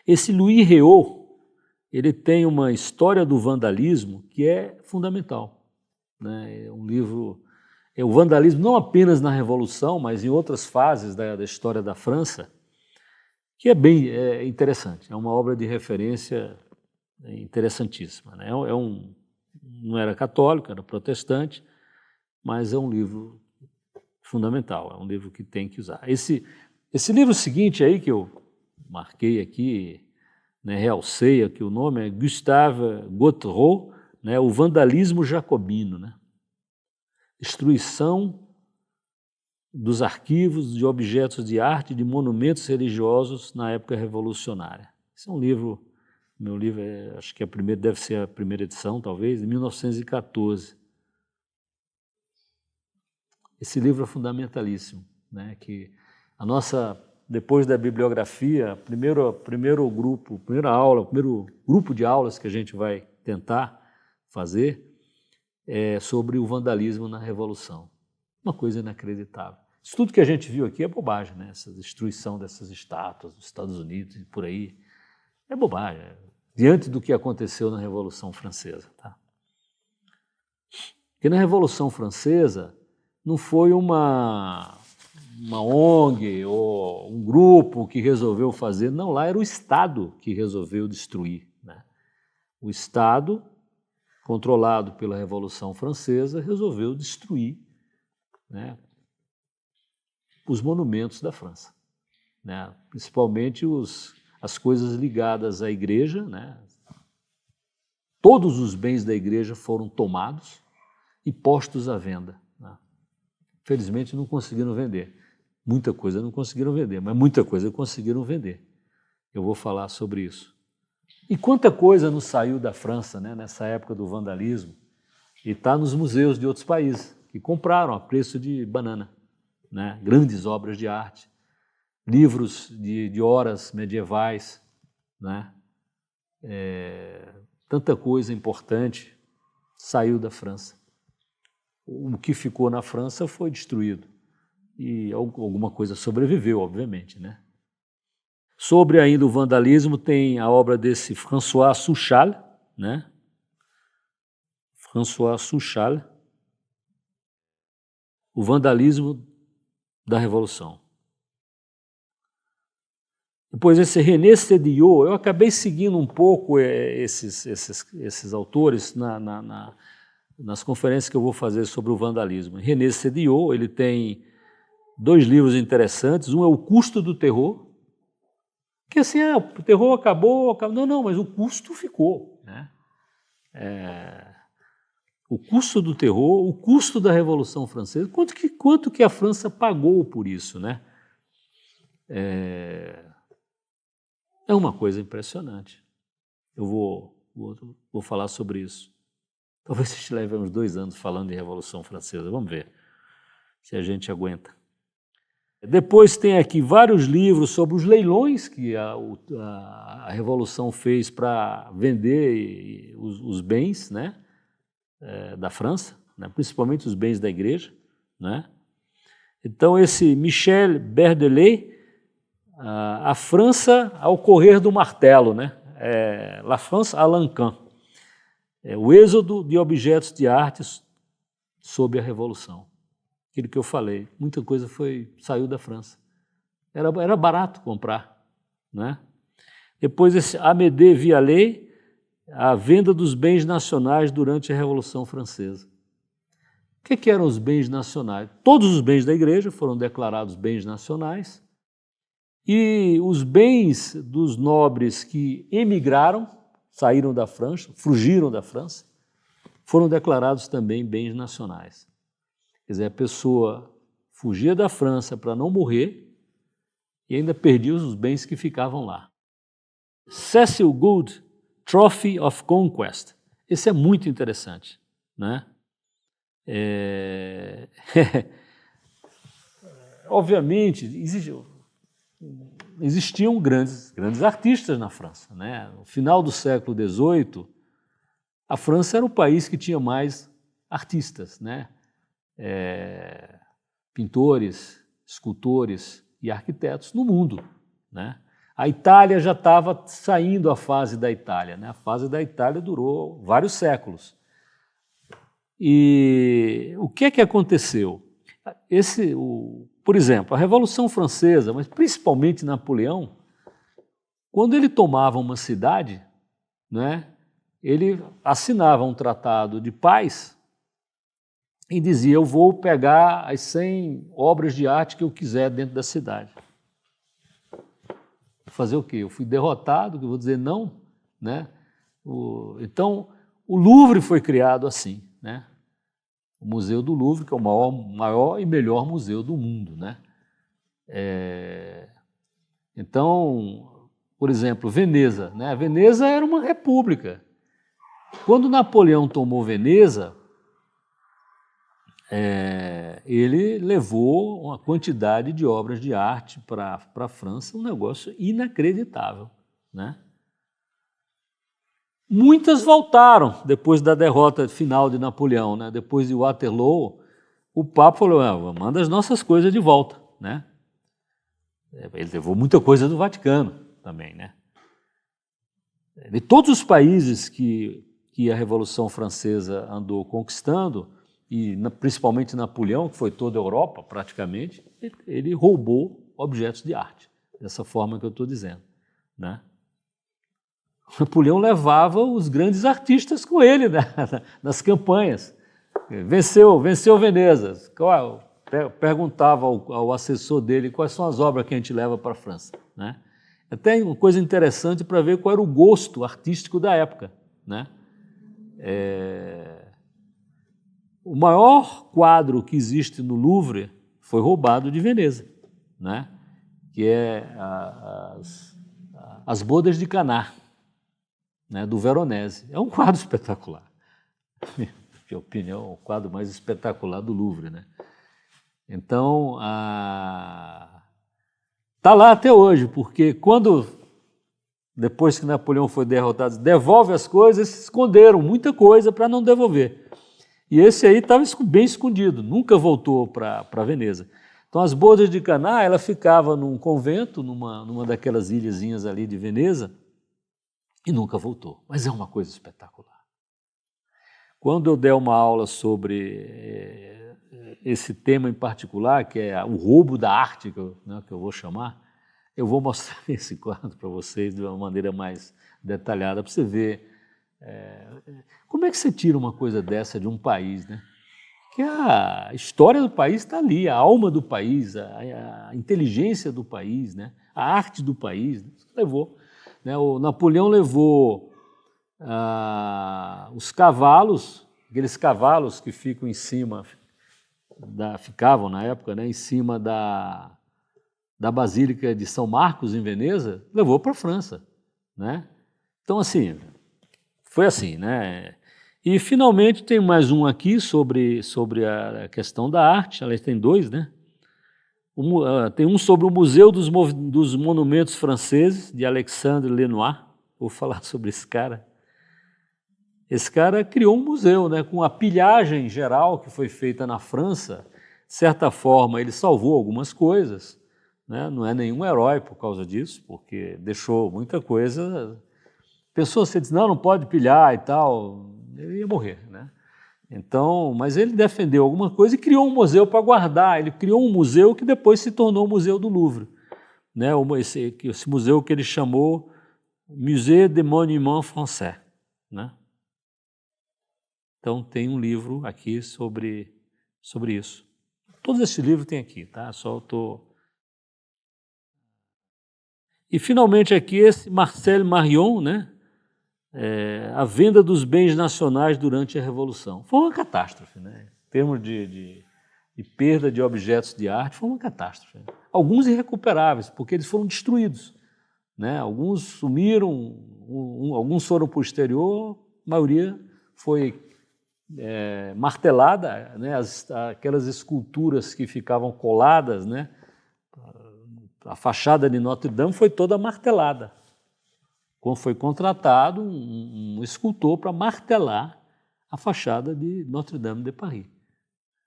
Esse Louis Réau, ele tem uma história do vandalismo que é fundamental, né? É um livro, é o vandalismo não apenas na Revolução, mas em outras fases da história da França, que é bem interessante. É uma obra de referência interessantíssima, né? Não era católico, era protestante, mas é um livro fundamental, é um livro que tem que usar. Esse livro seguinte aí, que eu marquei aqui, né, realcei aqui o nome, é Gustave Gautreaux, né, O Vandalismo Jacobino, né? Destruição dos arquivos, de objetos de arte, de monumentos religiosos na época revolucionária. Esse é um livro, meu livro, acho que deve ser a primeira edição, talvez, de 1914. Esse livro é fundamentalíssimo, né? Que depois da bibliografia, primeira aula, o primeiro grupo de aulas que a gente vai tentar fazer é sobre o vandalismo na Revolução. Uma coisa inacreditável. Isso tudo que a gente viu aqui é bobagem, né? Essa destruição dessas estátuas dos Estados Unidos e por aí. É bobagem, diante do que aconteceu na Revolução Francesa. Tá? Porque na Revolução Francesa não foi uma ONG ou um grupo que resolveu fazer, não, lá era o Estado que resolveu destruir, né? O Estado, controlado pela Revolução Francesa, resolveu destruir, né, os monumentos da França, né? Principalmente as coisas ligadas à igreja, né? Todos os bens da igreja foram tomados e postos à venda, né? Felizmente não conseguiram vender. Muita coisa não conseguiram vender, mas muita coisa conseguiram vender. Eu vou falar sobre isso. E quanta coisa não saiu da França, né, nessa época do vandalismo, e está nos museus de outros países, que compraram a preço de banana, né? Grandes obras de arte, livros de horas medievais, né? Tanta coisa importante saiu da França. O que ficou na França foi destruído. E alguma coisa sobreviveu, obviamente, né? Sobre ainda o vandalismo, tem a obra desse François Souchal, né? François Souchal, O Vandalismo da Revolução. Depois esse René Sédillot, eu acabei seguindo um pouco esses autores nas conferências que eu vou fazer sobre o vandalismo. René Sédillot, ele tem 2 livros interessantes, um é O Custo do Terror, que assim, o terror acabou. Não, mas o custo ficou, né? O custo do terror, o custo da Revolução Francesa, quanto que a França pagou por isso, né? É uma coisa impressionante. Eu vou falar sobre isso. Talvez a gente leve uns 2 anos falando de Revolução Francesa, vamos ver se a gente aguenta. Depois tem aqui vários livros sobre os leilões que a Revolução fez para vender os bens, né, da França, né, principalmente os bens da igreja, né? Então esse Michel Berdelet, a França ao correr do martelo, né? La France à l'encan, o êxodo de objetos de arte sob a Revolução. Aquilo que eu falei, muita coisa saiu da França. Era barato comprar, né? Depois esse Amédée Vialet, a venda dos bens nacionais durante a Revolução Francesa. O que eram os bens nacionais? Todos os bens da igreja foram declarados bens nacionais e os bens dos nobres que emigraram, saíram da França, fugiram da França, foram declarados também bens nacionais. Quer dizer, a pessoa fugia da França para não morrer e ainda perdia os bens que ficavam lá. Cecil Gould, Trophy of Conquest. Esse é muito interessante, né? Obviamente, existiam grandes artistas na França, né? No final do século XVIII, a França era o país que tinha mais artistas, né? Pintores, escultores e arquitetos no mundo, né? A Itália já estava saindo a fase da Itália, né? A fase da Itália durou vários séculos. E o que é que aconteceu? Por exemplo, a Revolução Francesa, mas principalmente Napoleão, quando ele tomava uma cidade, né, ele assinava um tratado de paz e dizia: eu vou pegar as 100 obras de arte que eu quiser dentro da cidade. Fazer o quê? Eu fui derrotado, que eu vou dizer não, né? Então, o Louvre foi criado assim, né? O Museu do Louvre, que é o maior e melhor museu do mundo, né? Então, por exemplo, Veneza, né? Veneza era uma república. Quando Napoleão tomou Veneza, ele levou uma quantidade de obras de arte para a França, um negócio inacreditável, né? Muitas voltaram depois da derrota final de Napoleão, né? Depois de Waterloo, o Papa falou: manda as nossas coisas de volta, né? Ele levou muita coisa do Vaticano também, né? De todos os países que a Revolução Francesa andou conquistando, e principalmente Napoleão, que foi toda a Europa praticamente, ele roubou objetos de arte, dessa forma que eu estou dizendo, né? Napoleão levava os grandes artistas com ele, né, nas campanhas. Venceu Veneza. Perguntava ao assessor dele quais são as obras que a gente leva para a França, né? Até uma coisa interessante para ver qual era o gosto artístico da época, né? O maior quadro que existe no Louvre foi roubado de Veneza, né? Que é as Bodas de Caná, né, do Veronese. É um quadro espetacular. Na minha opinião, é o quadro mais espetacular do Louvre, né? Então, está lá até hoje, porque depois que Napoleão foi derrotado, devolve as coisas, esconderam muita coisa para não devolver. E esse aí estava bem escondido, nunca voltou para Veneza. Então, as Bodas de Caná, ela ficava num convento, numa daquelas ilhazinhas ali de Veneza, e nunca voltou. Mas é uma coisa espetacular. Quando eu der uma aula sobre esse tema em particular, que é o roubo da arte, que eu vou chamar, eu vou mostrar esse quadro para vocês de uma maneira mais detalhada, para você ver como é que você tira uma coisa dessa de um país, né? Que a história do país está ali, a alma do país, a inteligência do país, né? A arte do país, né? Levou. Né? O Napoleão levou os cavalos, aqueles cavalos que ficam em cima, ficavam na época, né, em cima da Basílica de São Marcos, em Veneza, levou para a França, né? Então, assim, foi assim, né? E, finalmente, tem mais um aqui sobre a questão da arte, aliás, tem dois, né? Tem um sobre o Museu dos Monumentos Franceses, de Alexandre Lenoir. Vou falar sobre esse cara. Esse cara criou um museu, né, com a pilhagem geral que foi feita na França. De certa forma, ele salvou algumas coisas, né? Não é nenhum herói por causa disso, porque deixou muita coisa. Pessoas, você diz, não pode pilhar e tal, ele ia morrer, né? Então, mas ele defendeu alguma coisa e criou um museu para guardar. Ele criou um museu que depois se tornou o Museu do Louvre, né? Esse museu que ele chamou Musée des Monuments Français, né? Então, tem um livro aqui sobre isso. Todos esses livros tem aqui, tá? Só estou... E, finalmente, aqui esse Marcel Marion, né? A venda dos bens nacionais durante a Revolução. Foi uma catástrofe, né? Em termos de perda de objetos de arte, foi uma catástrofe. Alguns irrecuperáveis, porque eles foram destruídos, né? Alguns sumiram, alguns foram para o exterior, a maioria foi martelada, né? Aquelas esculturas que ficavam coladas, né? A fachada de Notre Dame foi toda martelada. Foi contratado um escultor para martelar a fachada de Notre Dame de Paris.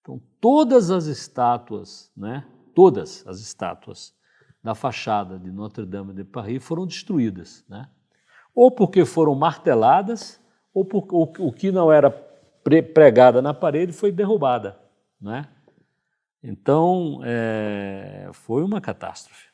Então, todas as estátuas, né? Todas as estátuas da fachada de Notre-Dame de Paris foram destruídas, né? Ou porque foram marteladas, ou porque o que não era pregada na parede foi derrubada, né? Então, foi uma catástrofe.